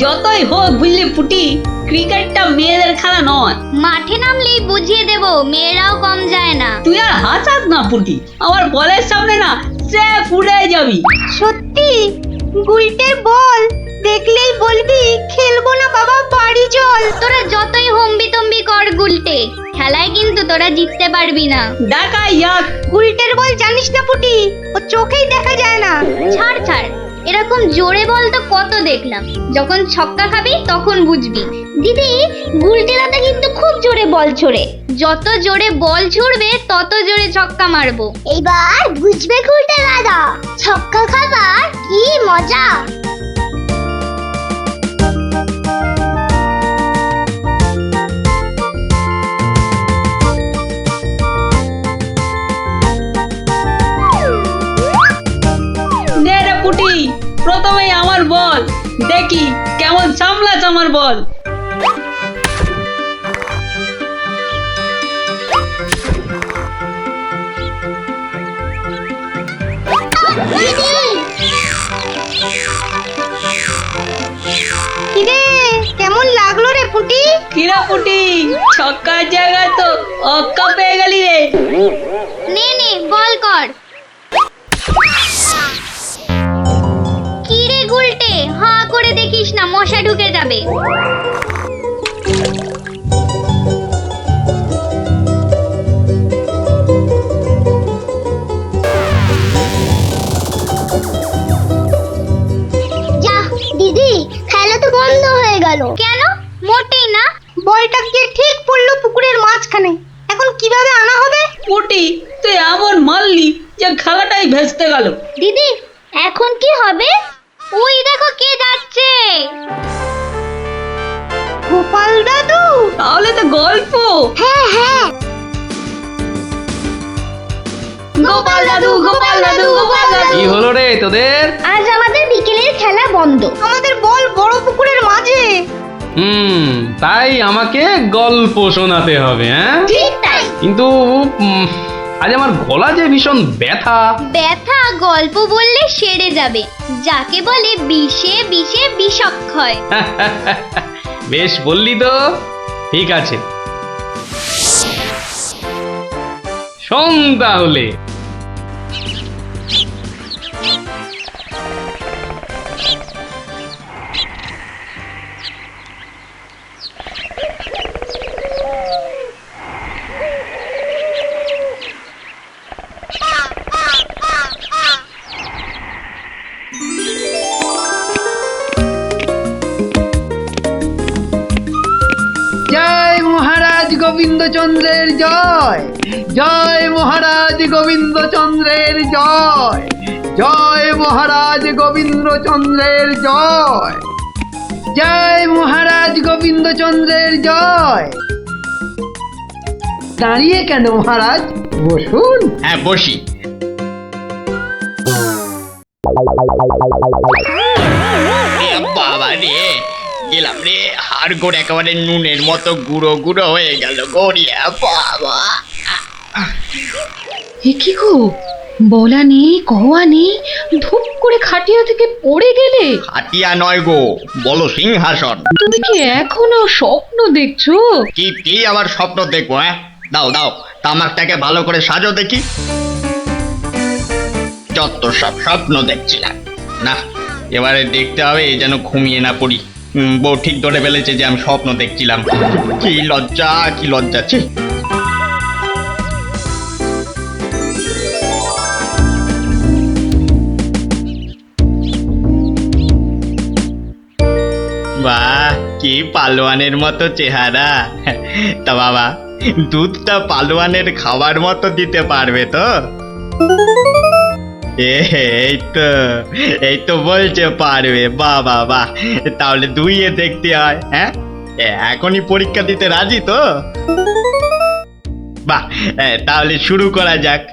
যতই হোক বুঝলি পুটি, ক্রিকেটটা মেয়েদের খেলা নয়। মাঠে নামলেই বুঝিয়ে দেব, মেয়েরাও কম যায় না। তুই আর হাসাস না পুটি, আমার বলের সামনে না সে উড়ে যাবি। সত্যি গুলটের বল দেখলেই বলবি খেলবো না বাবা, বাড়ি চল। তোরা যতই হম্বি তম্বি কর গুলটে, খেলায় কিন্তু তোরা জিততে পারবি না। দেখা যাক। গুলটের বল জানিস না পুটি, ও চোখেই দেখা যায় না। ছাড় ছাড়, এরকম জোরে বল তো কত দেখলাম, যখন ছক্কা খাবি তখন বুঝবি। দিদি, গুলটে দাদা কিন্তু খুব জোরে বল ছোড়ে, যত জোরে বল ছুড়বে তত জোরে ছক্কা মারবো। এইবার বুঝবে গুলটে দাদা, ছক্কা খাবার কি মজা। নে রে পুটি, প্রথমেই আমার বল, দেখি কেমন সামলাস আমার বল। কিরে কেমন লাগলো রে পুটি? কিরা পুটি, ছক্কার জায়গায় তো অক্কা পেয়ে গেলি রে। নে নে বল কর। কি রে গুলটে, হাঁ করে দেখিস না, মশা ঢুকে যাবে। যা দিদি, খেলা তো বন্ধ হয়ে গেল। কেন? মোটেই না। বলটা গিয়ে ঠিক পড়লো পুকুরের মাঝখানে, এখন কিভাবে আনা হবে? পুটি, তুই এমন মারলি যে খেলাটাই ভেস্তে গেল। দিদি, এখন কি হবে? ওই দেখো কে যাচ্ছে। গোপাল দাদু। তাহলে তো গল্প। হ্যাঁ হ্যাঁ, গোপাল দাদু, গোপাল দাদু, গোপাল দাদু। কি হলো রে তোদের? আজ আমাদের বিকেলের খেলা বন্ধ। আমাদের বল বড় পুকুরের মাঝে। তাই আমাকে গল্প শোনাতে হবে, হ্যাঁ? ঠিক তাই। কিন্তু আজ আমার গলা যে ভীষণ ব্যথা। ব্যথা গল্প বললে সেরে যাবে, যাকে বলে বিষে বিষে বিষক্ষয়। বেশ বললি তো, ঠিক আছে, শোন তাহলে। জয় মহারাজ গোবিন্দচন্দ্রের জয়, জয় মহারাজ গোবিন্দচন্দ্রের জয়, জয় মহারাজ গোবিন্দচন্দ্রের জয়, জয় মহারাজ গোবিন্দচন্দ্রের জয়। দাঁড়িয়ে কেন মহারাজ, বসুন। হ্যাঁ বসি। বাবা রে, গেলাম রে, হাড় গোড় একেবারে নুনের মতো গুঁড়ো গুঁড়ো হয়ে গেল গড়িয়া। বাবা, কি গো, বলা নেই কওয়া নেই, ধূপ করে খাটিয়া থেকে পড়ে গেলে। হাতিয়া নয় গো, বলো সিংহাসন। তুমি কি এখনো স্বপ্ন দেখছো? কি আবার স্বপ্ন দেখবো? হ্যাঁ, দাও দাও, তামাকটাকে ভালো করে সাজো দেখি। যত সব স্বপ্ন দেখছিলাম, না এবারে দেখতে হবে যেন ঘুমিয়ে না পড়ি। বউ ঠিক ধরে ফেলেছে যে আমি স্বপ্ন দেখছিলাম। কি লজ্জা, কি লজ্জা। ছি। বাহ, কি পালোয়ানের মতো চেহারা। তা বাবা, দুধটা পালোয়ানের খাবার মতো দিতে পারবে তো? এই তো বলছে পারবে। বাহ বাহ বাহ, তাহলে দুইয়ে দেখতে হয়। হ্যাঁ, এখনই পরীক্ষা দিতে রাজি তো? বাহ, তাহলে শুরু করা যাক।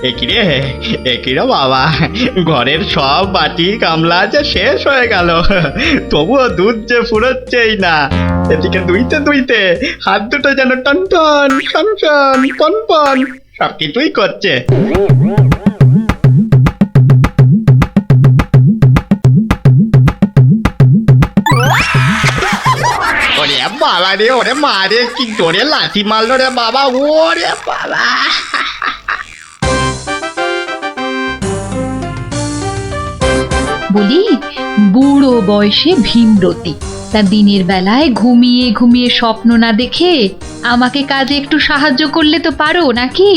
একিরে বাবা, ঘরের সব বাটি গামলা যে শেষ হয়ে গেল, তবুও দুধ যে ফুরোচ্ছেই না। এদিকে দুইতে দুইতে হাত দুটো যেন টন টন টন টন পন পন সব কিছুই করছে। ওরে বাবা রে, ওরে মা রে, কি জোরে লাথি মারলো রে বাবা, ওরে বাবা। বলি, বুড়ো বয়সে ভীমরতি, তা দিনের বেলায় ঘুমিয়ে ঘুমিয়ে স্বপ্ন না দেখে আমাকে কাজে একটু সাহায্য করলে তো পারো নাকি?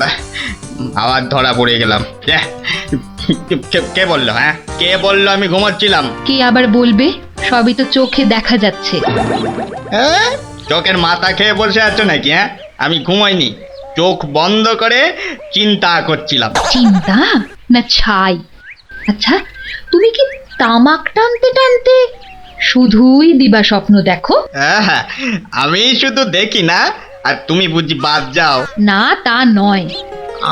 বাহ, আবার ধরা পড়ে গেলাম। কে বললো? হ্যাঁ, কে বললো আমি ঘুমাচ্ছিলাম? কে আবার বলবে? সবই তো চোখে দেখা যাচ্ছে। হ্যাঁ, চোখের মাথা খেয়ে বসে আছো নাকি? হ্যাঁ, আমি ঘুমাইনি, চোখ বন্ধ করে চিন্তা করছিলাম। চিন্তা না ছাই? আচ্ছা, তুমি কি তামাক টানতে টানতে শুধুই দিবা স্বপ্ন দেখো? হ্যাঁ, আমি শুধু দেখি না, আর তুমি বুঝি বাদ যাও? না, তা নয়,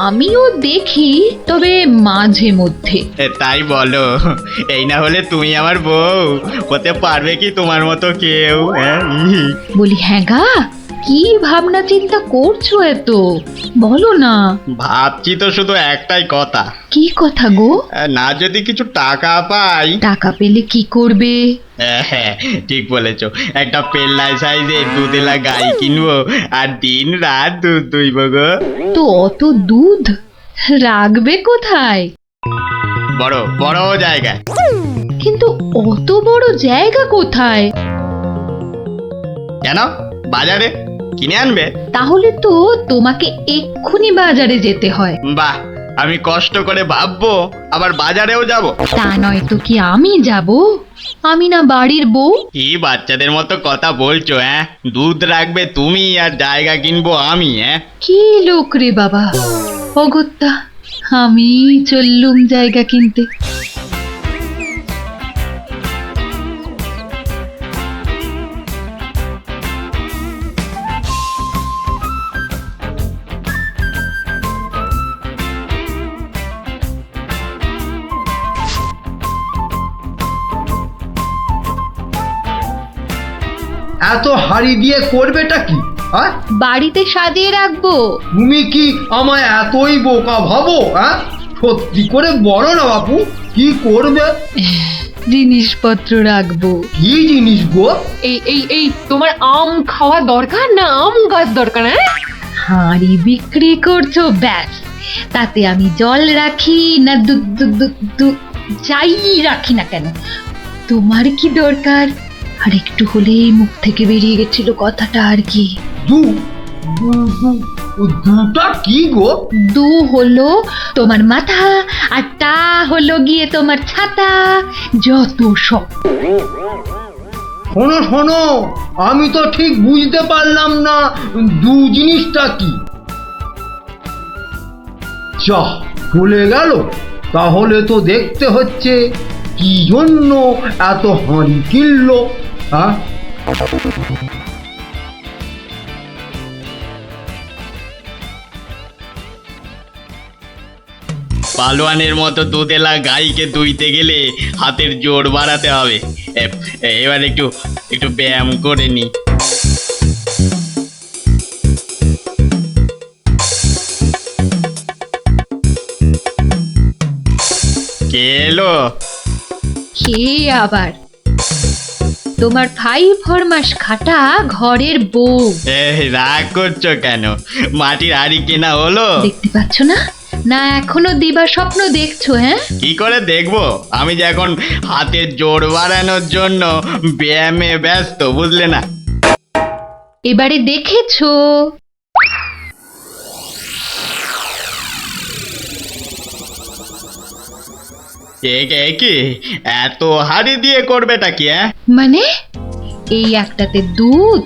আমিও দেখি, তবে মাঝে মধ্যে। তাই বলো? এই না হলে তুমি আমার বউ হতে পারবে কি তোমার মতো কেউ? হ্যাঁ, বলি, হ্যাঁ গা, কি ভাবনা চিন্তা করছো এত? বলো না। ভাবছি তো শুধু একটাই কথা। কি কথা গো? না যদি কিছু টাকা পাই। টাকা পেলে কি করবে? হ্যাঁ, ঠিক বলেছো, একটা পেল্লাই সাইজের দুধেলা গাই কিনবো আর দিন রাত দুধ দুইব গো। তো অত দুধ রাখবে কোথায়? বড় বড় জায়গায়। কিন্তু অত বড় জায়গা কোথায়? কেন? বাজারে কিনে আনবে? তাহলে তো তোমাকে এক্ষুনি বাজারে যেতে হয়। বাহ, আমি কষ্ট করে ভাববো আবার বাজারেও যাব? তা নয় তো কি আমি যাব? আমি না বাড়ির বউ? কি বাচ্চাদের মতো কথা বলছো? হ্যাঁ, দুধ রাখবে তুমি আর জায়গা কিনবো আমি? হ্যাঁ, কি লোক রে বাবা, অগত্যা আমি চললুম জায়গা কিনতে। এত হাড়ি দিয়ে করবেটা কি? হ্যাঁ, বাড়িতে সাজিয়ে রাখবো। তুমি কি আমায় এতই বোকা ভাবো? হ্যাঁ, সত্যি করে বলো না বাপু, কি করবে? জিনিসপত্র রাখবো। কি জিনিস গো? এই তোমার আম খাওয়া দরকার না আম গাছ দরকার? হ্যাঁ, হাঁড়ি বিক্রি করছো, ব্যাস। তাতে আমি জল রাখি না দুধ দুধ দুধ দুধ যাই রাখি না কেন, তোমার কি দরকার? আর একটু হলেই মুখ থেকে বেরিয়ে গেছিল কথাটা আর কি। দুটা কি গো? দু হলো তোমার মাথা, আর টা হলো গিয়ে তোমার ছাতা, যত সব। শোনো শোনো, আমি তো ঠিক বুঝতে পারলাম না দু জিনিসটা কি। যা চলে গেল, তাহলে তো দেখতে হচ্ছে কি জন্য এত হাঁড়ি কিনলো। হ্যাঁ, পালোয়ানের মতো দুধেলা গাইকে দুইতে গেলে হাতের জোর বাড়াতে হবে। এবার একটু একটু ব্যায়াম করে নি। কে এলো? কে আবার? তোমার 5 ফরমাস খাটা ঘরের বউ। রাগ করছো কেন? মাটির হাড়ি কেনা হলো? দেখতে পাচ্ছ না? না এখনো দিবা স্বপ্ন দেখছো? হ্যাঁ, কি করে দেখবো? আমি যে এখন হাতের জোর বাড়ানোর জন্য ব্যায়ামে ব্যস্ত, বুঝলে না? এবারে দেখেছো? কি এত হাড়ি দিয়ে করবেটা কি? মানে এই একটাতে দুধ,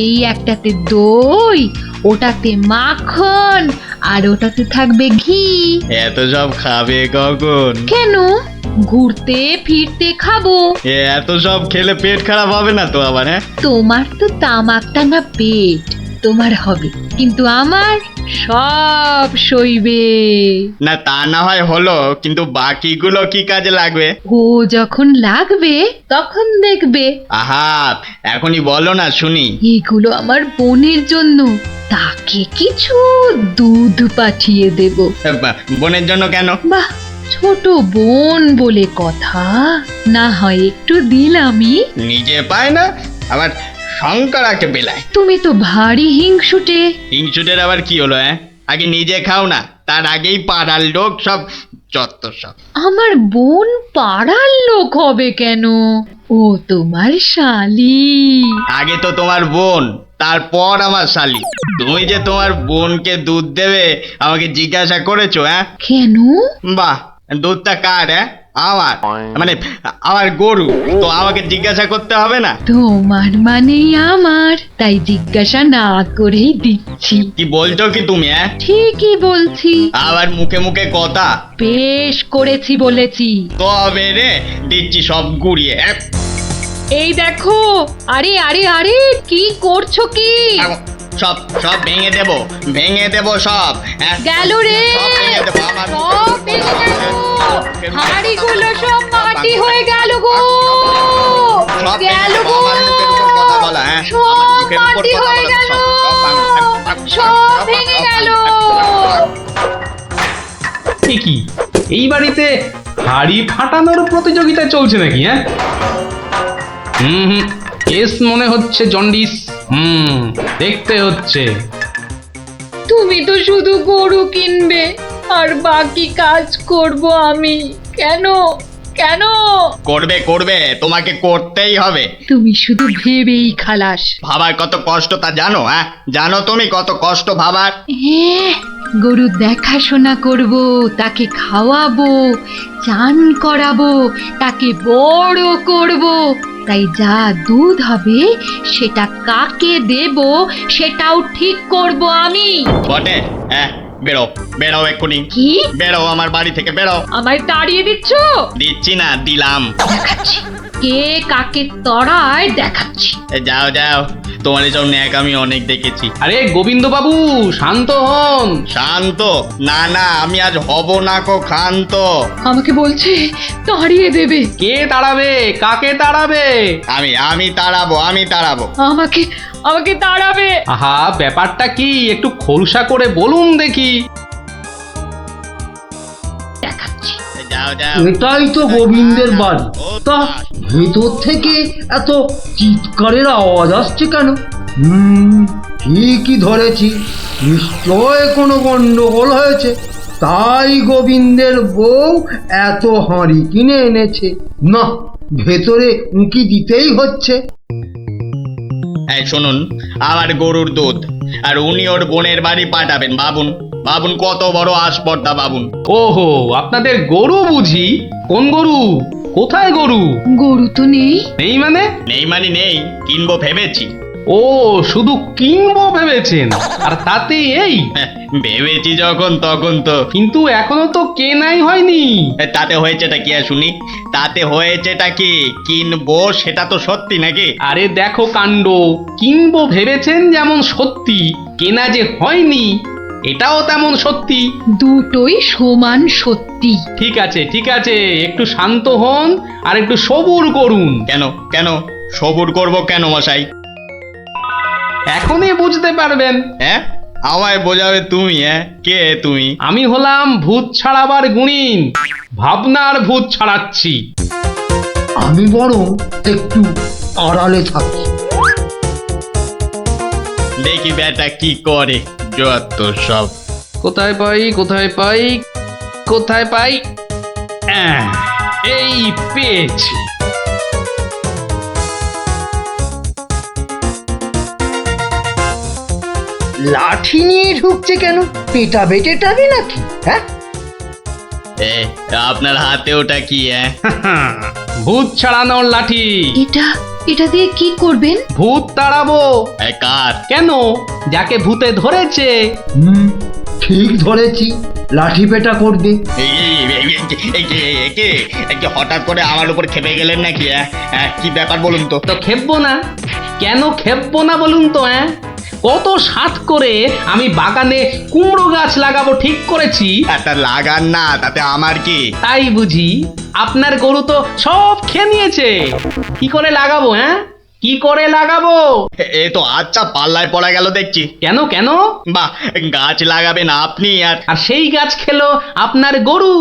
এই একটাতে দই, ওটাতে মাখন, আর ওটাতে থাকবে ঘি। এত সব খাবে কখন? কেন? ঘুরতে ফিরতে খাবো। এত সব খেলে পেট খারাপ হবে না তো আবার? হ্যাঁ, তোমার তো তামাক টানা পেট, তোমার হবে, কিন্তু আমার সব সইবে। না তা না হয় হলো, কিন্তু বাকিগুলো কি কাজে লাগবে? ও যখন লাগবে তখন দেখবে। আহা, এখনই বলো না শুনি। এগুলো আমার বোনের জন্য, তাকে কিছু দুধ পাঠিয়ে দেব। বোনের জন্য কেন? বাহ, ছোট বোন বলে কথা, না হয় একটু দিলামই। নিজে পায় না, আবার শঙ্করাকে বেলায়। তুমি তো ভারী হিংসুটে। হিংসুটের আবার কি হলো? আগে নিজে খাও না, তার আগেই পাড়ার লোক সব যত সব। আমার বোন পাড়ার লোক হবে কেন? ও তোমার শালি। আগে তো তোমার বোন, তারপর আমার শালি। তুমি যে তোমার বোনকে দুধ দেবে আমাকে জিজ্ঞাসা করেছো? কেন? বাহ, দুধটা কার? আমার, মানে আমার গরু, তো আমাকে জিজ্ঞাসা করতে হবে না? তোমার মানেই আমার, তাই জিজ্ঞাসা না করেই দিচ্ছি। কি বলছো কি তুমি? ঠিকই বলছি। আবার মুখে মুখে কথা। বেশ করেছি বলেছি। তবে রে দিচ্ছি সব গুড়িয়ে। এই দেখো, আরে আরে আরে, কি করছো কি? সব সব ভেঙে দেবো, ভেঙে দেবো সব। গেল রে, সব ভেঙে দেবো, আমার সব ভেঙে গেল। হাঁড়িগুলো সব মাটি হয়ে গেল গো, সব গেল গো, আমার মুখের উপর কথা বলা। সব মাটি হয়ে গেল, সব ভেঙে গেল। কি এই বাড়িতে হাড়ি ফাটানোর প্রতিযোগিতা চলছে নাকি? হুম, কেস মনে হচ্ছে জন্ডিস। দেখতে হচ্ছে। তুমি তো শুধু গরু কিনবে আর বাকি কাজ করব আমি। কেন কেন? করবে করবে, তোমাকে করতেই হবে। তুমি শুধু ভেবেই খালাস। ভাবার কত কষ্ট তা জানো? জানো তুমি কত কষ্ট ভাবার? গরু দেখাশোনা করব, তাকে খাওয়াবো, চান করাবো, তাকে বড় করব, তাই যা দুধ হবে সেটা কাকে দেব সেটাও ঠিক করব আমি। বটে? বেরো বেরো এক্ষুনি। কি? বেরো আমার বাড়ি থেকে, বেরো। আমায় তাড়িয়ে দিচ্ছ? দিচ্ছি না, দিলাম। দেখাচ্ছি কে কাকে তড়ায়, দেখাচ্ছি। যাও যাও, তোমার এসব ন্যাক আমি অনেক দেখেছি। আরে গোবিন্দ বাবু, শান্ত হন। শান্ত? না না, আমি আজ হব না কো ক্ষান্ত। আমাকে বলছে তাড়িয়ে দেবে। কে তাড়াবে? কাকে তাড়াবে? আমি তাড়াবো, আমি তাড়াবো। আমাকে আমাকে তাড়াবে। আহা, ব্যাপারটা কি একটু খোলসা করে বলুন দেখি। দেখাচ্ছি। যাও যাও। এটাই তো গোবিন্দের বাড়ি। তা ভেতর থেকে এত চিৎকারের আওয়াজ আসছে কেন? ঠিকই ধরেছি, নিশ্চয় কোনো গন্ডগোল হয়েছে, তাই গোবিন্দের বউ এত হাঁড়ি কিনে এনেছে। না, ভেতরে উঁকি দিতেই হচ্ছে। এই শুনুন, আমার গরুর দুধ, আর উনি ওর বোনের বাড়ি পাঠাবেন। ভাবুন ভাবুন, কত বড় আসপর্দা ভাবুন। ওহো, আপনাদের গরু বুঝি? কোন গরু? কোথায় গরু? গরু তো নেই। নেই মানে? নেই মানে নেই, কিনবো ভেবেছি। ও, শুধু কিনবো ভেবেছেন? আর তাতে এই? ভেবেছি যখন তখন তো। কিন্তু এখনো তো কেনাই হয়নি। তাতে হয়েছেটা কি শুনি? তাতে হয়েছেটা কি? কিনবো সেটা তো সত্যি নাকি? আরে দেখো কাণ্ড, কিনবো ভেবেছেন যেমন সত্যি, কেনা যে হয়নি এটাও তেমন সত্যি। দুটোই সমান সত্যি। ঠিক আছে ঠিক আছে, একটু শান্ত হন আর একটু সবুর করুন। কেন কেন সবুর করব কেন মশাই? এখনই বুঝতে পারবেন। আমায় বোঝাবে তুমি? কে তুমি? আমি হলাম ভূত ছাড়াবার গুণিন, ভাবনার ভূত ছাড়াচ্ছি। আমি বরং একটু আড়ালে থাকি। দেখি বেটা কি করে, যত সব। কোথায় পাই কোথায় পাই কোথায় পাই? এই পেয়েছি। লাঠি নিয়ে ঢুকছে কেন? পেটাবে টেটাবে নাকি? আপনার হাতে ওটা কি? ভূত ছাড়ানোর লাঠি। এটা দিয়ে কি করবেন? ভূত তাড়াবো। কার? কেন? যাকে ভূতে ধরেছে। ঠিক ধরেছি, লাঠি পেটা করবে। হঠাৎ করে আমার উপর খেপে গেলেন নাকি? কি ব্যাপার বলুন তো? তো খেপবো না? কেন খেপবো না বলুন তো? কত সাত করে আমি বাগানে কুমড়ো গাছ লাগাবো ঠিক করেছি। একটা লাগান না, তাতে আমার কি? তাই বুঝি আপনার গরু তো সব খেয়ে নিয়েছে। কি করে লাগাবো? হ্যাঁ, কি করে লাগাবো? এ তো আচ্ছা পাল্লায় পড়া গেল দেখছি। কেন কেন? বাহ, গাছ লাগাবেন আপনি আর আর সেই গাছ খেলো আপনার গরু।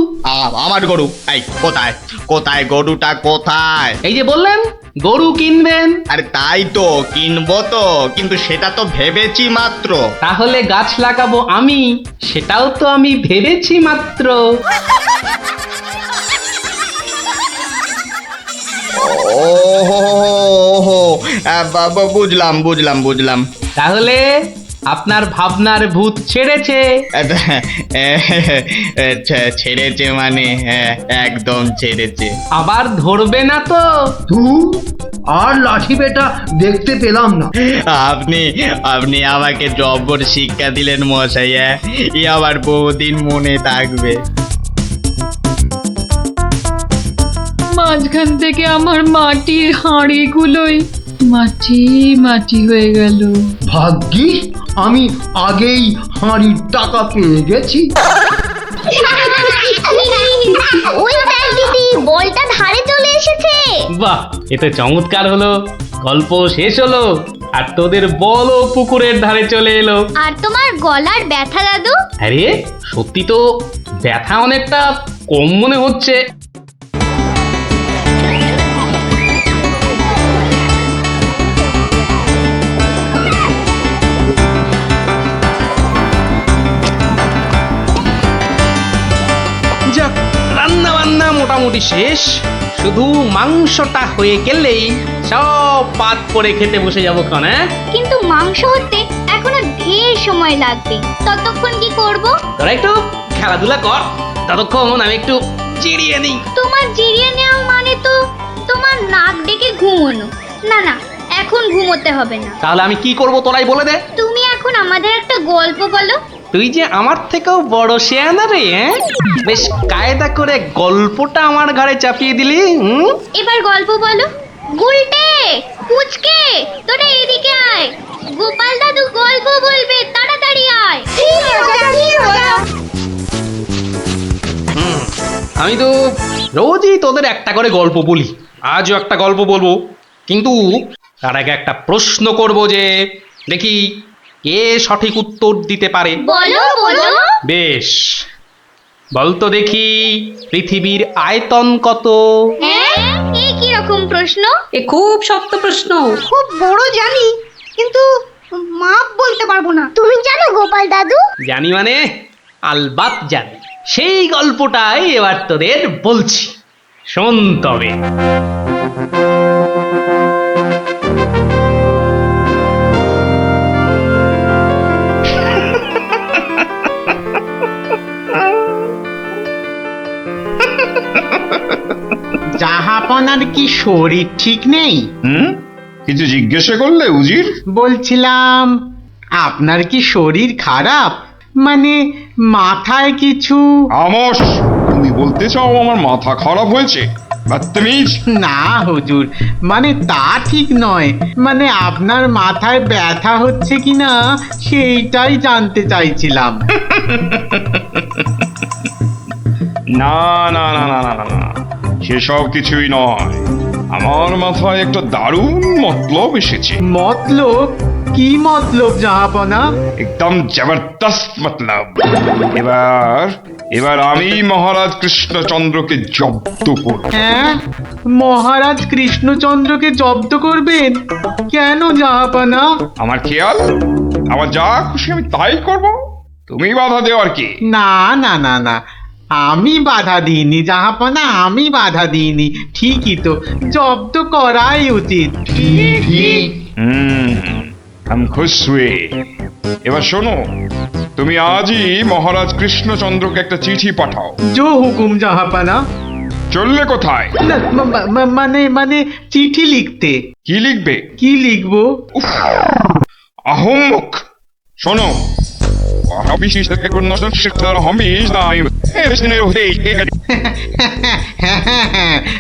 আমার গরু? এই কোথায় কোথায় গরুটা কোথায়? এই যে বললেন গরু কিনবেন। আরে তাই তো কিনবো তো, কিন্তু সেটা তো ভেবেছি মাত্র। তাহলে গাছ লাগাবো আমি, সেটাও তো আমি ভেবেছি মাত্র। ওহো, বুঝলাম বুঝলাম বুঝলাম। তাহলে আপনার ভাবনার ভূত ছেড়েছে। ছেড়েছে মানে? হ্যাঁ, একদম ছেড়েছে। আবার ধরবে না তো? তুই আর লাঠি বেটা দেখতে পেলাম না। আপনি আপনি আমাকে জব্বর শিক্ষা দিলেন মশাই। ই আবার বহুদিন মনে থাকবে। মাঝখান থেকে আমার মাটির হাঁড়িগুলোই মাটি মাটি হয়ে গেল। ভাগ্যিস আমি আগেই হাঁড়ির টাকা পেয়ে গেছি। ওই দেখ দিদি, বলটা ধারে চলে এসেছে। বাহ, এ তো চমৎকার হলো। গল্প শেষ হলো আর তোদের বলও পুকুরের ধারে চলে এলো। আর তোমার গলার ব্যথা দাদু? আরে সত্যি তো ব্যথা অনেকটা কম মনে হচ্ছে। যাক, রান্না বান্না মোটামুটি শেষ। শুধু মাংসটা হয়ে গেলেই সব পাত করে খেতে বসে যাবো ক্ষণ। হ্যাঁ, কিন্তু মাংস হতে এখনো ঢের সময় লাগবে। ততক্ষণ কি করব? তোরা একটু খেলাধুলা কর, ততক্ষণ আমি একটু চিড়িয়ে নিই। তোমার জিরিয়ে নেওয়া মানে তো তোমার নাক ডেকে ঘুমোনো। না না, এখন ঘুমোতে হবে না। তাহলে আমি কি করব তোরাই বলে দে। তুমি এখন আমাদের একটা গল্প বলো। তুই যে আমার থেকেও বড় শেয়ানা রে। হ্যাঁ, বেশ কায়দা করে গল্পটা আমার ঘাড়ে চাপিয়ে দিলি। এবার গল্প বলো। গুলটে, পুচকে, তোরা এদিকে আয়। গোপাল দাদু গল্প বলবে, তাড়াতাড়ি আয়। আমি তো রোজই তোদের একটা করে গল্প বলি, আজও একটা গল্প বলবো, কিন্তু তার আগে একটা প্রশ্ন করব, যে দেখি কে সঠিক উত্তর দিতে পারে। বলো বলো। বেশ, বলতো দেখি পৃথিবীর আয়তন কত? হ্যাঁ, এই কি রকম প্রশ্ন? এ খুব শক্ত প্রশ্ন। খুব বড় জানি, কিন্তু মাপ বলতে পারবো না। তুমি জানো গোপাল দাদু? জানি মানে আলবাত জানি। সেই গল্পটাই এবার তোদের বলছি, শোন তবে। জাহাপনার কি শরীর ঠিক নেই? কিছু জিজ্ঞাসা করলে উজির? বলছিলাম আপনার কি শরীর খারাপ, মানে মাথায় কিছু? আমস, তুমি বলতে চাও আমার মাথা খারাপ হয়েছে? বদতমিজ! না হুজুর, মানে তা ঠিক নয়, মানে আপনার মাথায় ব্যথা হচ্ছে কিনা সেইটাই জানতে চাইছিলাম। না না না না না না না, সেসব কিছুই নয়। আমার মাথায় একটা দারুণ মতলব এসেছে। মতলব? কি মতলব জাহাপনা? একদম জবরদস্ত মতলব। এবার আমি মহারাজ কৃষ্ণচন্দ্রকে জব্দ করব। হ্যাঁ, মহারাজ কৃষ্ণচন্দ্রকে জব্দ করবেন? কেন জাহাপনা? আমার খেয়াল, আমার যা খুশি আমি তাই করব, তুমি বাধা দেওয়ার কি? না না না না, আমি বাধা দিইনি জাহাপনা, আমি বাধা দিইনি। ঠিকই তো, জব্দ করাই উচিত। আমি খুশ হুয়ে। এবার শোনো, তুমি আজই মহারাজ কৃষ্ণচন্দ্রকে একটা চিঠি পাঠাও। জো হুকুম জাহাপনা। চললে কোথায়? না, মানে চিঠি লিখতে। কি লিখবে? কি লিখবো? আহম্মক! শোনো,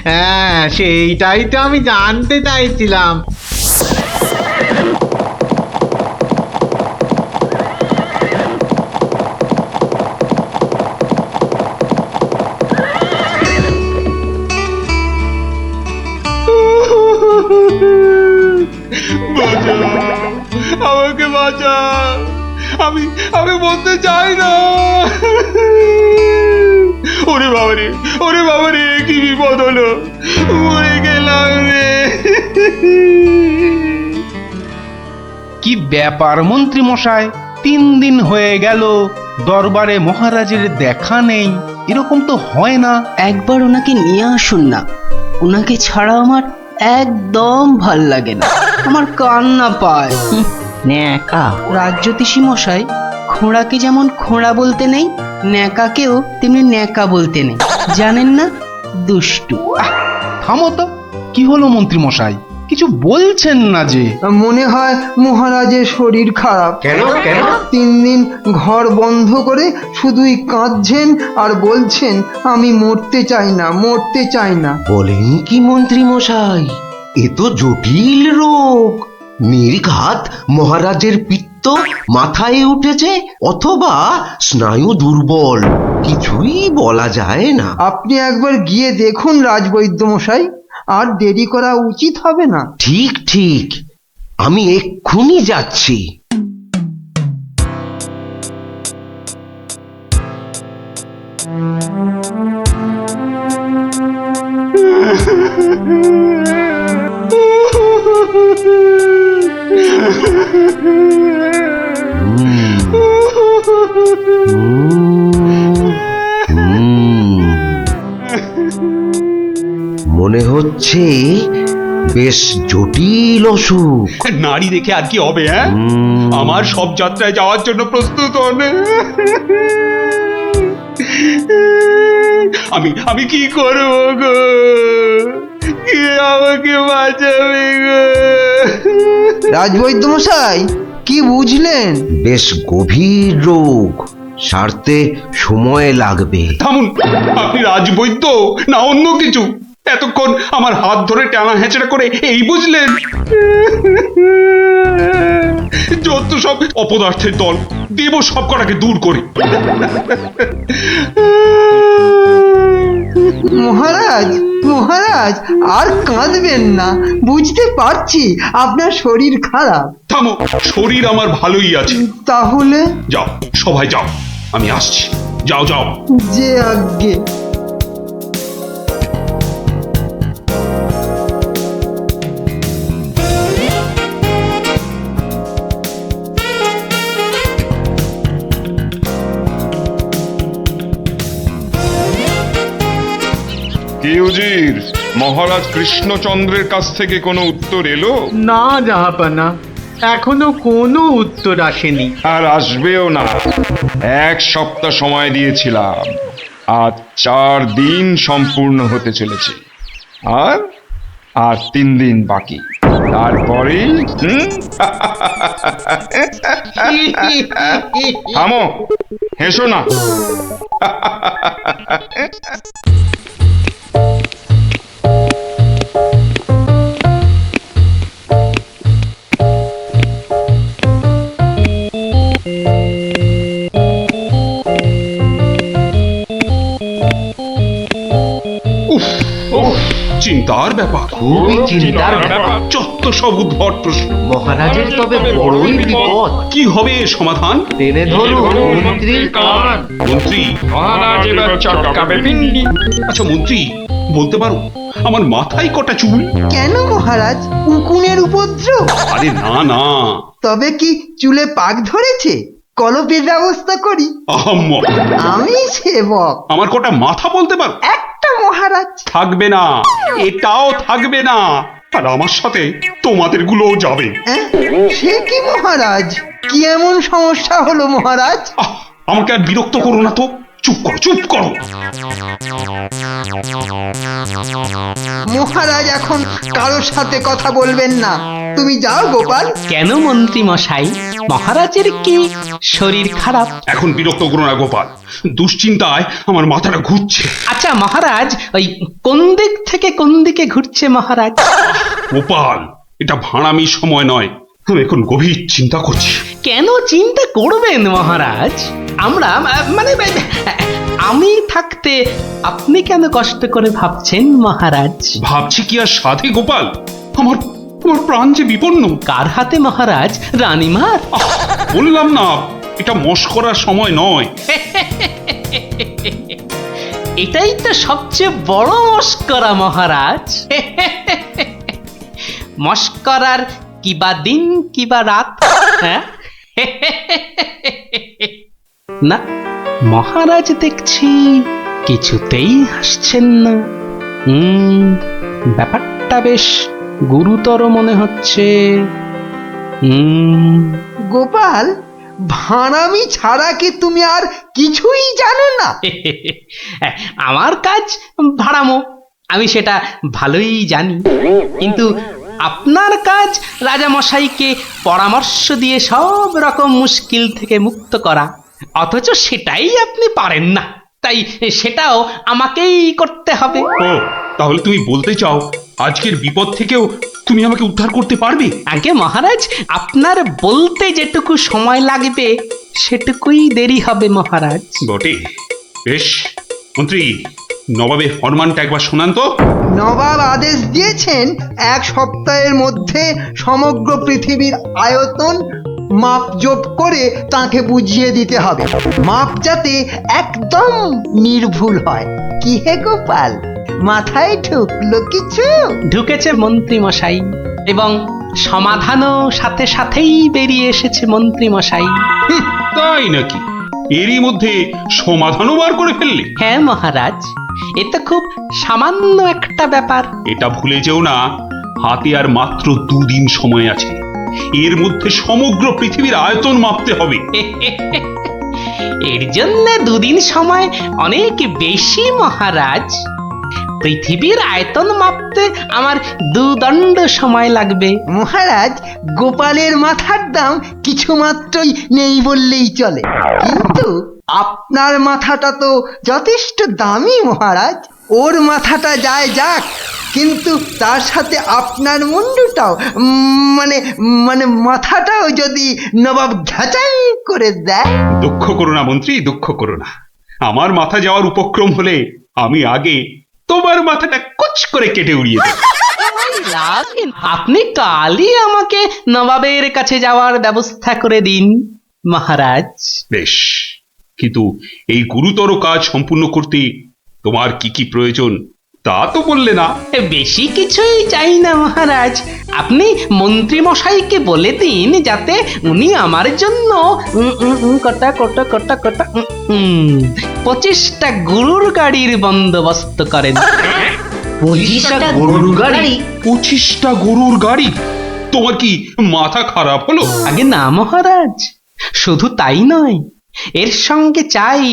হ্যাঁ, সেইটাই তো আমি জানতে চাইছিলাম। আমাকে বাঁচা, আমি আমি বলতে চাই না। ওরে বাবারে কি বিপদ হলো, মরে গেলাম রে। কি ব্যাপার মন্ত্রী মশাই, 3 দিন হয়ে গেল দরবারে মহারাজের দেখা নেই, এরকম তো হয় না। একবার ওনাকে নিয়ে আসুন না, ওনাকে ছাড়া আমার একদম ভাল লাগে না, আমার কান্না পায়। ন্যাকা রাজজ্যোতিষী মশাই, খোঁড়াকে যেমন খোঁড়া বলতে নেই, ন্যাকাকেও তেমনি ন্যাকা বলতে নেই, জানেন না? দুষ্টু। থামো তো, কি হলো মন্ত্রী মশাই, কিছু বলছেন না যে? মনে হয় মহারাজের শরীর খারাপ। কেন কেন? 3 দিন ঘর বন্ধ করে শুধুই কাঁদছেন আর বলছেন আমি মরতে চাই না, মরতে চাই না। বলেন কি মন্ত্রী মশাই, এ তো জটিল রোগ। নির্ঘাত মহারাজের পিত্ত মাথায় উঠেছে অথবা স্নায়ু দুর্বল, কিছুই বলা যায় না। আপনি একবার গিয়ে দেখুন রাজবৈদ্য মশাই, আর দেরি করা উচিত হবে না। ঠিক ঠিক, আমি এক্ষুনি যাচ্ছি। মনে হচ্ছে বেশ জটিল অসুখ। নারী দেখে আর কি হবে? হ্যাঁ, আমার সব যাত্রায় যাওয়ার জন্য প্রস্তুত হন। আমি কি করবো গো? কে আমাকে বাঁচাবে গো? রাজবৈদ্য মশাই, কি বুঝলেন? বেশ গভীর রোগ, সারতে সময় লাগবে। থামুন, আপনি রাজবৈদ্য না অন্য কিছু? এতক্ষণ আমার হাত ধরে টানা হেঁচড়া করে এই বুঝলেন? যত সব অপদার্থের দল, দেব সব কটাকে দূর করে। মহারাজ মহারাজ, আর কাঁদবেন না, বুঝতে পারছি আপনার শরীর খারাপ। থামো, শরীর আমার ভালোই আছে। তাহলে যাও, সবাই যাও, আমি আসছি। যাও যাও। যে আজ্ঞে। কি উজির, মহারাজ কৃষ্ণচন্দ্রের কাছ থেকে কোনো উত্তর এলো? না জাহাপানা, এখনো কোনো উত্তর আসেনি। আর আসবেও না। 1 সপ্তাহ সময় দিয়েছিলাম, আজ 4 দিন সম্পূর্ণ হতে চলেছে, আর 3 দিন বাকি। তারপরেই থামো, হেসো না। চিন্তার ব্যাপার, খুবই চিন্তার ব্যাপার। যত সব উদ্ভট প্রশ্ন। মহারাজের তবে বড়ই বিপদ। কি হবে এর সমাধান? টেনে ধরুন মন্ত্রীর কান। মন্ত্রী, মহারাজ এবার চটকাবে পিণ্ডি। আচ্ছা মন্ত্রী, বলতে পারো আমার মাথায় কটা চুল? কেন মহারাজ, উকুনের উপদ্রব? আরে না না। তবে কি চুলে পাক ধরেছে? কলপের ব্যবস্থা করি। আহাম্মক। আমি সেবক। আমার কটা মাথা বলতে পারো? একটা মহারাজ। থাকবে না, এটাও থাকবে না, আর আমার সাথে তোমাদের গুলোও যাবে। সে কি মহারাজ, কি এমন সমস্যা হলো মহারাজ? আমাকে আর বিরক্ত করো না তো, চুপ করো চুপ করো। মহারাজ এখন কারোর সাথে কথা বলবেন না, তুমি যাও গোপাল। কেন মন্ত্রী মশাই, মহারাজের কি শরীর খারাপ? এখন বিরক্ত করো না গোপাল, দুশ্চিন্তায় আমার মাথাটা ঘুরছে। আচ্ছা মহারাজ, ওই কোন দিক থেকে কোন দিকে ঘুরছে মহারাজ? গোপাল, এটা ভাঁড়ামি সময় নয়, আমি এখন গভীর চিন্তা করছি। কেন চিন্তা করবেন মহারাজ? আমরা মানে আমি থাকতে আপনি কেন কষ্ট করে ভাবছেন মহারাজ? ভাবছি কি আর সাধে গোপাল? আমার আমার প্রাণ যে বিপন্ন। কার হাতে মহারাজ? রানীমার? বললাম না, এটা মস্করার সময় নয়। এটাই তো সবচেয়ে বড় মস্করা মহারাজ। মস্করার কিবা দিন কিবা রাত। হ্যাঁ? না, মহারাজ দেখছি কিছুতেই হাসছেন না। ব্যাপারটা বেশ গুরুতর মনে হচ্ছে। গোপাল, ভাঁড়ামি ছাড়া কি তুমি আর কিছুই জানো না? আমার কাজ ভাড়ামো, আমি সেটা ভালোই জানি। কিন্তু আপনার কাজ রাজামশাইকে পরামর্শ দিয়ে সব রকম মুশকিল থেকে মুক্ত করা, অথচ সেটাই আপনি পারেন না। তাই সেটাও আমাকেই করতে হবে। ও, তাহলে তুমি বলতে চাও আজকের বিপদ থেকেও তুমি আমাকে উদ্ধার করতে পারবে? আগে মহারাজ, আপনার বলতে যেটুকু সময় লাগবে সেটুকুই দেরি হবে মহারাজ। বটে, বেশ। মন্ত্রী, নবাবের ফরমানটা একবার শোনান তো। নবাব আদেশ দিয়েছেন 1 সপ্তাহের মধ্যে সমগ্র পৃথিবীর আয়তন মাপজোপ করে তাকে বুঝিয়ে দিতে হবে, মাপ যাতে একদম নির্ভুল হয়। কি হে গোপাল, মাথায় ঢুকলো কিছু? ঢুকেছে মন্ত্রী মশাই, এবং সমাধানও সাথে সাথেই বেরিয়ে এসেছে মন্ত্রী মশাই। তাই নাকি? এরই মধ্যে সমাধানও বার করে ফেললে? হ্যাঁ মহারাজ, এ তো খুব সামান্য একটা ব্যাপার। এটা ভুলে যেও না, হাতে আর মাত্র 2 দিন সময় আছে। এর মধ্যে সমগ্র পৃথিবীর আয়তন মাপতে হবে। এর জন্য 2 দিন সময় অনেক বেশি মহারাজ। পৃথিবীর আয়তন মাপতে আমার 2 দণ্ড সময় লাগবে। মহারাজ, গোপালের মাথার দাম কিছু মাত্রই নেই বললেই চলে, কিন্তু আপনার মাথাটা তো যথেষ্ট দামি মহারাজ। ওর মাথাটা যায় যাক, কিন্তু তার সাথে আপনার মুন্ডুটাও, মানে মানে মাথাটাও যদি নবাব ঘাচাই করে দেয়। দুঃখ করো না মন্ত্রী, দুঃখ করো না। আমার মাথা যাওয়ার উপক্রম হলে আমি আগে তোমার মাথাটা কুচ করে কেটে উড়িয়ে দেব। আপনি কালই আমাকে নবাবের কাছে যাওয়ার ব্যবস্থা করে দিন মহারাজ। বেশ, কিন্তু এই গুরুতর কাজ সম্পূর্ণ করতে তোমার কি কি প্রয়োজন তা তো বললে না। বেশি কিছুই চাই না মহারাজ, আপনি মন্ত্রী মশাইকে বলে দিন যাতে উনি আমার জন্য কটা 25টা গরুর গাড়ির বন্দোবস্ত করেন। 25টা গরুর গাড়ি? 25টা গরুর গাড়ি? তোমার কি মাথা খারাপ হলো? আগে না মহারাজ, শুধু তাই নয়, এর সঙ্গে চাই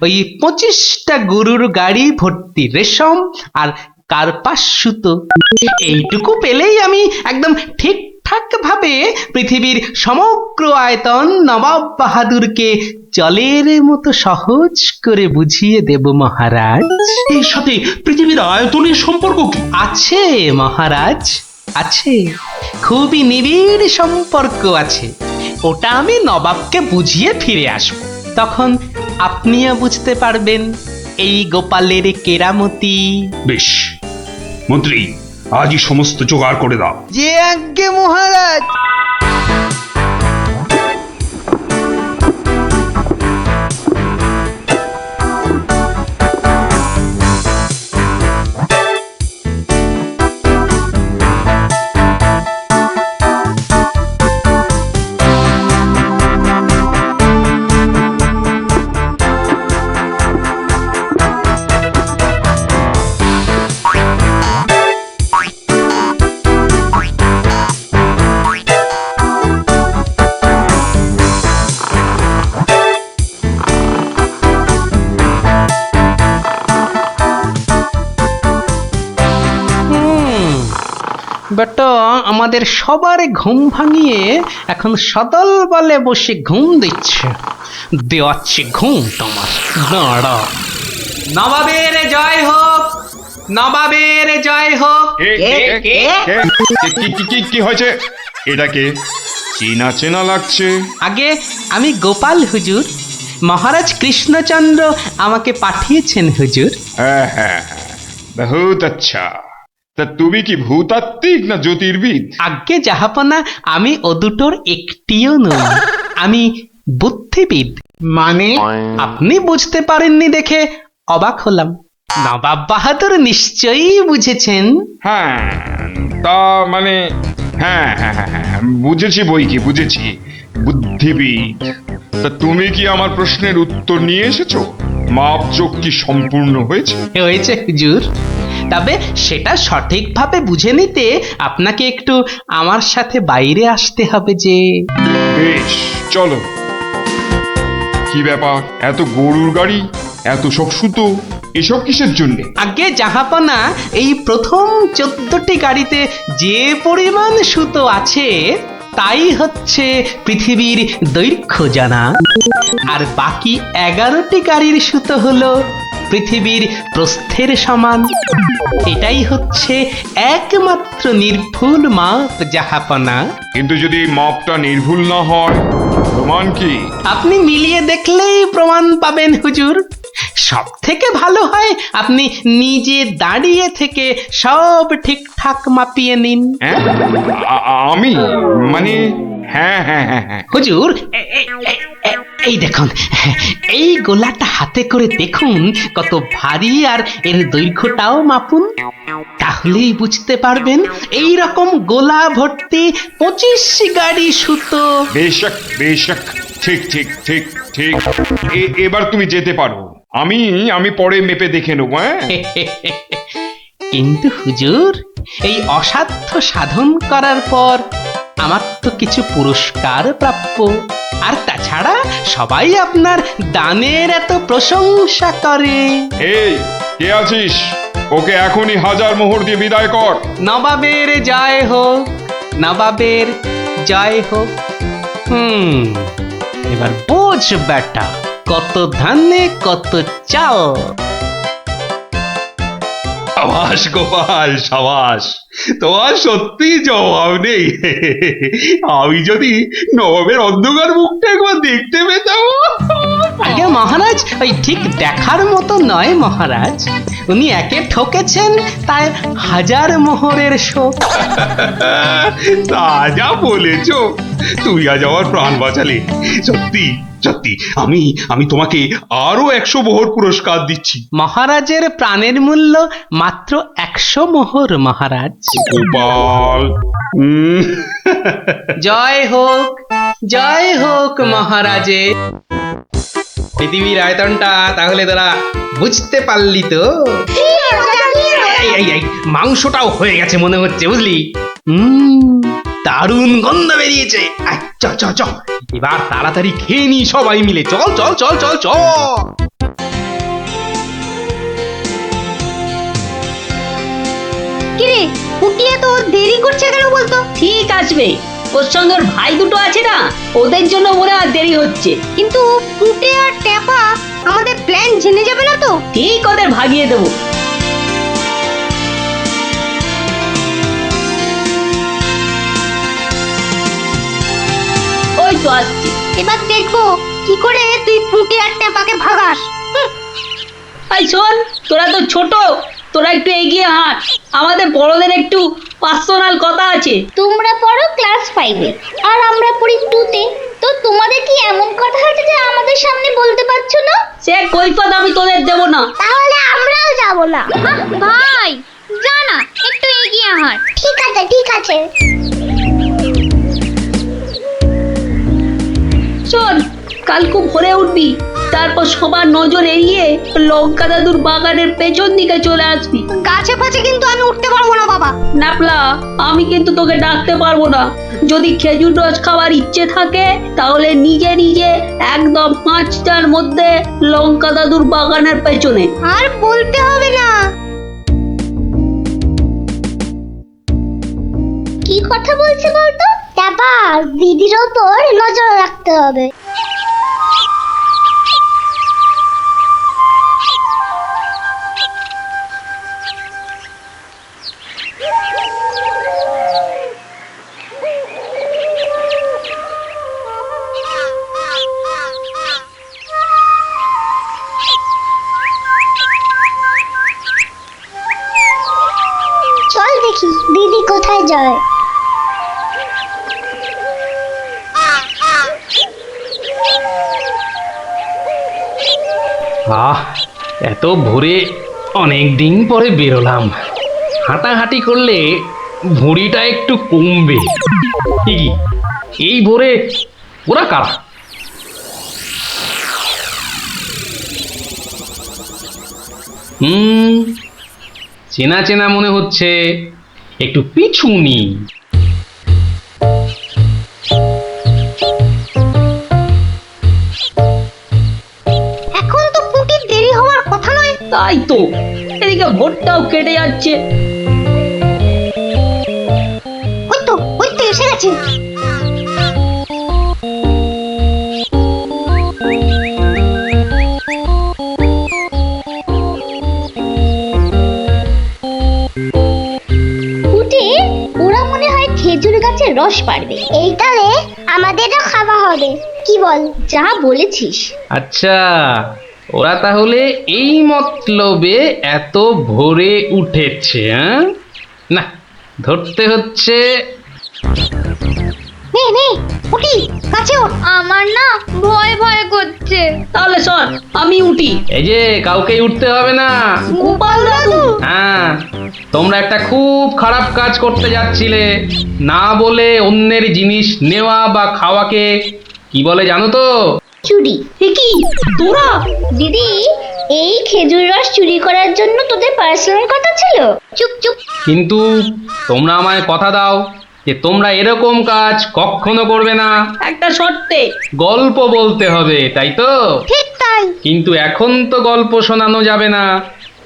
ওই 25টা গরুর গাড়ি ভর্তি রেশম আর কার্পাস সুতো। এইটুকু পেলেই আমি একদম ঠিকঠাক ভাবে পৃথিবীর সমগ্র আয়তন নবাব বাহাদুরকে জলের মতো সহজ করে বুঝিয়ে দেব মহারাজ। এর সাথে পৃথিবীর আয়তনের সম্পর্ক কি? আছে মহারাজ, আছে, খুবই নিবিড় সম্পর্ক আছে। ওটা আমি নবাবকে বুঝিয়ে ফিরে আসব, তখন আপনিও বুঝতে পারবেন এই গোপালের কেরামতি। বেশ মন্ত্রী, আজই সমস্ত জোগাড় করে দাও। যে আজ্ঞে মহারাজ। বেটা আমাদের সবার ঘুম ভাঙিয়ে এখন সদল বলে বসে ঘুম দিচ্ছে। দেওয়াচ্ছে ঘুম তোমার, দাঁড়া। নবাবের জয় হোক, নবাবের জয় হোক। কি হয়েছে? এটাকে চেনা চেনা লাগছে। আগে আমি গোপাল হুজুর, মহারাজ কৃষ্ণচন্দ্র আমাকে পাঠিয়েছেন হুজুর। হ্যাঁ হ্যাঁ হ্যাঁ, বহুত আচ্ছা। তা তুমি কি ভূতাত্ত্বিক না জ্যোতির্বিদ? আজ্ঞে জাহাপনা, আমি ও দুটোর একটিও নই। আমি বুদ্ধিবিদ। মানে আপনি বুঝতে পারেননি দেখে অবাক হলাম। নবাব বাহাদুর নিশ্চয়ই বুঝেছেন। হ্যাঁ, তা মানে হ্যাঁ হ্যাঁ হ্যাঁ হ্যাঁ, বুঝেছি বই কি, বুঝেছি। বুদ্ধিবিদ। তা তুমি কি আমার প্রশ্নের উত্তর নিয়ে এসেছো? মাপজোক কি সম্পূর্ণ হয়েছে? হয়েছে হুজুর, তবে সেটা সঠিকভাবে বুঝে নিতে আপনাকে একটু আমার সাথে বাইরে আসতে হবে যে। বেশ, চলো। কি ব্যাপার, এত গরুর গাড়ি, এত সব সুতো, এসব কিসের জন্যে? আগে জাহাপনা, এই প্রথম 14টি গাড়িতে যে পরিমাণ সুতো আছে তাই হচ্ছে পৃথিবীর দৈর্ঘ্য জানা, আর বাকি 11টি গাড়ির সুতো হলো পৃথিবীর প্রস্থের সমান। এটাই হচ্ছে একমাত্র নির্ভুল মাপ জাহাপনা। কিন্তু যদি এই মাপটা নির্ভুল না হয়, প্রমাণ কি? আপনি মিলিয়ে দেখলেই প্রমাণ পাবেন হুজুর। সব থেকে ভালো হয় আপনি নিজে দাঁড়িয়ে থেকে সব ঠিকঠাক মাপিয়ে নিন। হ্যাঁ, আমি মানে হ্যাঁ হ্যাঁ হ্যাঁ হ্যাঁ হুজুর, এই দেখুন, এই গোলাটা হাতে করে দেখুন কত ভারী, আর এর দৈর্ঘ্যটাও মাপুন। তাহলেই বুঝতে পারবেন এই রকম গোলা ভর্তি 25 গাড়ি সুতো। বেশক বেশক, ঠিক ঠিক ঠিক ঠিক। এবার তুমি যেতে পারো। আমি পরে মেপে দেখে নেবো। হ্যাঁ, কিন্তু হুজুর, এই অসাধ্য সাধন করার পর আমার তো কিছু পুরস্কার প্রাপ্য। আর তাছাড়া সবাই আপনার দানের এত প্রশংসা করে। এই কে আছিস? ওকে এখনই 1000 মোহর দিয়ে বিদায় কর। নবাবের জয় হোক, নবাবের জয় হোক। এবার বোঝ বেটা, কত ধানে কত চাল। সাবাস গোপাল, সাবাস, তোমার সত্যি জবাব নেই। আমি যদি নবাবের অন্ধকার মুখটা একবার দেখতে পেতাম। আগে মহারাজ, ওই ঠিক দেখার মতো নয় মহারাজ। উনি একে ঠকেছেন, তাই 1000 মোহরের শোক। তা যা বলেছ, তুই আজ আমার প্রাণ বাঁচালে। সত্যি সত্যি, আমি তোমাকে আরো 100 মোহর পুরস্কার দিচ্ছি। মহারাজের প্রাণের মূল্য মাত্র 100 মোহর মহারাজ। গোপাল, জয় হোক, জয় হোক মহারাজের। পৃথিবীর আয়তনটা তাহলে তোরা বুঝতে পারলি তো? এই মাংসটাও হয়ে গেছে মনে হচ্ছে, বুঝলি? দারুণ গন্ধ বেরিয়েছে। চ চ চ, এবার তাড়াতাড়ি খেয়ে নি সবাই মিলে। চল চল চল চল চল। কিরে, পুটিয়ে তো দেরি করছে কেন বলতো? ঠিক আসবে, ওর সঙ্গে ওর ভাই দুটো আছে না, ওদের জন্য মনে হয় দেরি হচ্ছে। কিন্তু পুটে আর ট্যাপা আমাদের প্ল্যান জেনে যাবে না তো? ঠিক ওদের ভাগিয়ে দেবো। ওই তো আসছে। এবার দেখবো কি করে তুই পুটে আর ট্যাপাকে ভাগাস। এই শোন, তোরা তো ছোট, তোরা একটু এগিয়ে হাঁট। আমাদের বড়দের একটু পার্সোনাল কথা আছে। তোমরা পড়ো ক্লাস 5-এ, আর আমরা পড়ি 2-তে। তো তোমাদের কি এমন কথা আছে যে আমাদের সামনে বলতে পারছো না? সে কৈফত আমি তোদের দেবো না। তাহলে আমরাও যাব না। ভাই যা না, একটু এগিয়ে হাঁট। ঠিক আছে ঠিক আছে। শোন, কাল খুব ভোরে উঠবি, তারপর সবার নজর এড়িয়ে লঙ্কা দাদুর বাগানের পেছন দিকে চলে আসবি। গাছে ফাছে কিন্তু আমি উঠতে পারবো না বাবা। নাপলা, আমি কিন্তু তোকে ডাকতে পারবো না। যদি খেজুর রস খাওয়ার ইচ্ছে থাকে তাহলে নিজে নিজে একদম 5টার মধ্যে লঙ্কা দাদুর বাগানের পেছনে। আর বলতে হবে না। কি কথা বলছে বলতো? ট্যাপা, দিদির ওপর নজর রাখতে হবে। চল দেখি দিদি কোথায় যায়। এত ভোরে অনেক দিন পরে বেরোলাম। হাঁটাহাঁটি করলে ভুঁড়িটা একটু কমবে। কি এই ভোরে ওরা কারা? চেনা চেনা মনে হচ্ছে, একটু পিছু নি। এখন তো পুটির দেরি হওয়ার কথা নয়। তাই তো, এদিকে ভোটটাও কেটে যাচ্ছে। ওই তো এসে গেছে। উঠে ওরা মনে হয় খেজুর গাছের রস পারবে। এইটারে আমাদেরও খাওয়া হবে, কি বল? যা বলেছিস। আচ্ছা, ওরা তাহলে এই মতলবে এত ভোরে উঠেছে। না, ধরতে হচ্ছে। নে পুটি, কাছে ওঠ। আমার না ভয় ভয় করছে। তাহলে সর, আমি উঠি। এই যে, কাউকে উঠতে হবে না। গোপাল দাদু, হ্যাঁ, তোমরা একটা খুব খারাপ কাজ করতে যাচ্ছিলে। না বলে অন্যের জিনিস নেওয়া বা খাওয়াকে কি বলে জানো তো? চুরি। কি তোরা? দিদি, এই খেজুর রস চুরি করার জন্য তোদের পার্সোনাল কথা ছিল? চুপ চুপ। কিন্তু তোমরা আমায় কথা দাও যে তোমরা এরকম কাজ কখনো করবে না। একটা শর্তে। গল্প বলতে হবে, তাই তো? ঠিক তাই। কিন্তু এখন তো গল্প শোনানো যাবে না,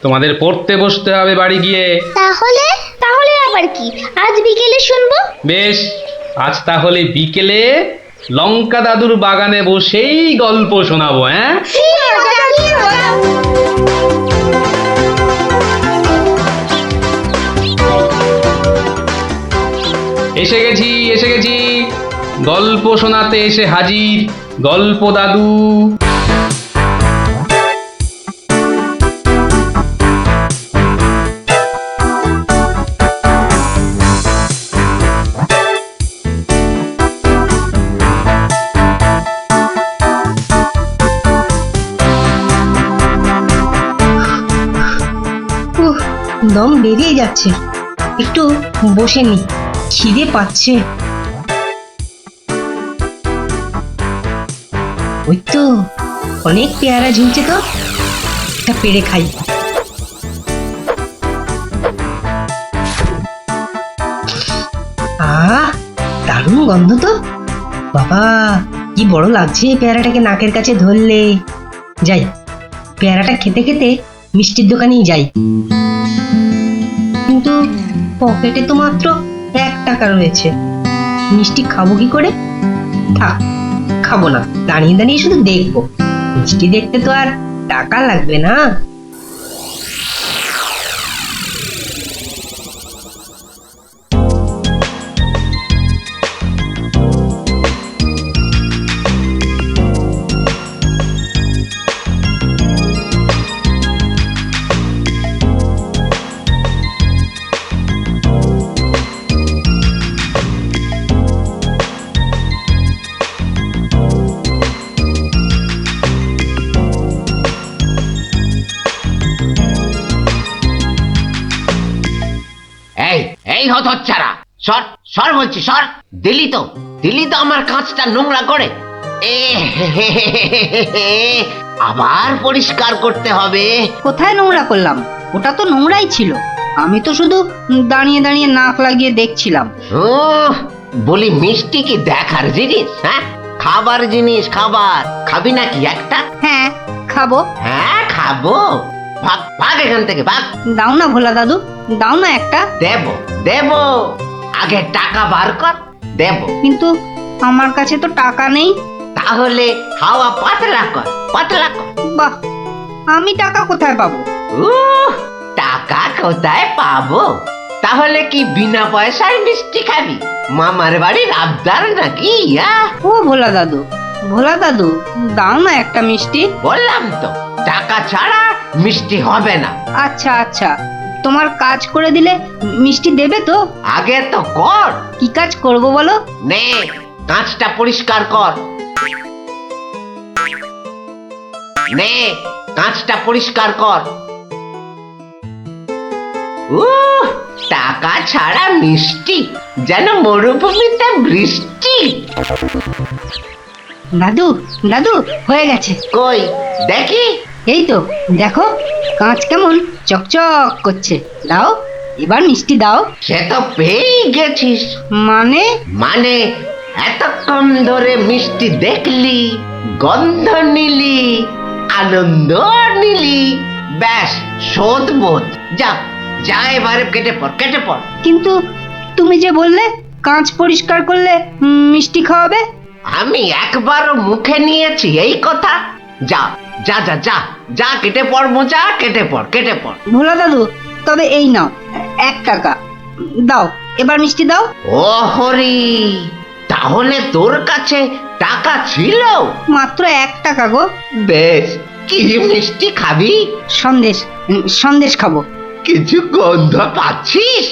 তোমাদের পড়তে বসতে হবে বাড়ি গিয়ে। তাহলে তাহলে আবার কি, আজ বিকেলে শুনবো। বেশ, আজ তাহলে বিকেলে লঙ্কা দাদুর বাগানে বসেই গল্প শোনাবো। হ্যাঁ, এসে গেছি গল্প শোনাতে এসে হাজির গল্প দাদু। দম বেরিয়ে যাচ্ছে, একটু বসে নি, খিদে পাচ্ছে। ওই তো অনেক পেয়ারা ঝুলছে, তো একটা পেড়ে খাই। দারুণ গন্ধ তো। বাবা, কি বড় লাগছে পেয়ারাটাকে নাকের কাছে ধরলে। যাই, পেয়ারাটা খেতে খেতে মিষ্টির দোকানেই যাই। কিন্তু পকেটে তো মাত্র 1 টাকা রয়েছে, মিষ্টি খাবো কি করে? থাক, খাবো না, দাঁড়িয়ে দাঁড়িয়ে শুধু দেখবো। মিষ্টি দেখতে তো আর টাকা লাগবে না। এই হতচ্ছাড়া, সর সর বলছি, সর। দিলি তো আমার কাঁচটা নোংরা করে। আবার পরিষ্কার করতে হবে। কোথায় নোংরা করলাম? ওটা তো নোংরাই ছিল। আমি তো শুধু দাঁড়িয়ে দাঁড়িয়ে নাক লাগিয়ে দেখছিলাম। বলি, মিষ্টি কি দেখার জিনিস? হ্যাঁ, খাবার জিনিস। খাবার খাবি নাকি একটা? হ্যাঁ, খাবো। হ্যাঁ, খাবো। ভাগ ভাগ এখান থেকে, ভাগ। দাও না ভোলা দাদু, দাও না একটা। দেব, আগে টাকা বার কর, দেব। কিন্তু আমার কাছে তো টাকা নেই। তাহলে হাওয়া পাতলা কর, পাতলা কর। বাহ, আমি টাকা কোথায় পাবো? টাকা কোথায় পাবো? তাহলে কি বিনা পয়সায় মিষ্টি খাবি? মামার বাড়ির আবদার নাকি? ও ভোলা দাদু, দাও না একটা মিষ্টি। বললাম তো, টাকা ছাড়া মিষ্টি হবে না। আচ্ছা, তোমার কাজ করে দিলে মিষ্টি দেবে তো? আগে তো কর। কি কাজ করব বলো? নে, কাঁচটা পরিষ্কার কর। নে, কাঁচটা পরিষ্কার কর। টাকা ছাড়া মিষ্টি যেন মরুভূমিতে বৃষ্টি। দাদু দাদু হয়ে গেছে। কই দেখি। এই তো দেখো, কাঁচ কেমন চকচক করছে। দাও, এবার মিষ্টি দাও। সে তো পেয়েই গেছিস। মানে? মানে এতক্ষণ ধরে মিষ্টি দেখলি, গন্ধ নিলি, আনন্দ নিলি, ব্যাস শোধ বোধ। যা যা, এবারে কেটে পড়, কেটে পড়। কিন্তু তুমি যে বললে কাঁচ পরিষ্কার করলে মিষ্টি খাওয়াবে। আমি একবারও মুখে নিয়েছি এই কথা? যা যা যা যা যা, কেটে পড় মোজা, কেটে পড়, কেটে পড়। ভোলা দাদু, তবে এই নাও 1 টাকা দাও, এবার মিষ্টি দাও। ও হরি, তাহলে তোর কাছে টাকা ছিল? মাত্র 1 টাকা গো। বেশ, কি মিষ্টি খাবি? সন্দেশ, সন্দেশ খাবো। কিছু গন্ধ পাচ্ছিস?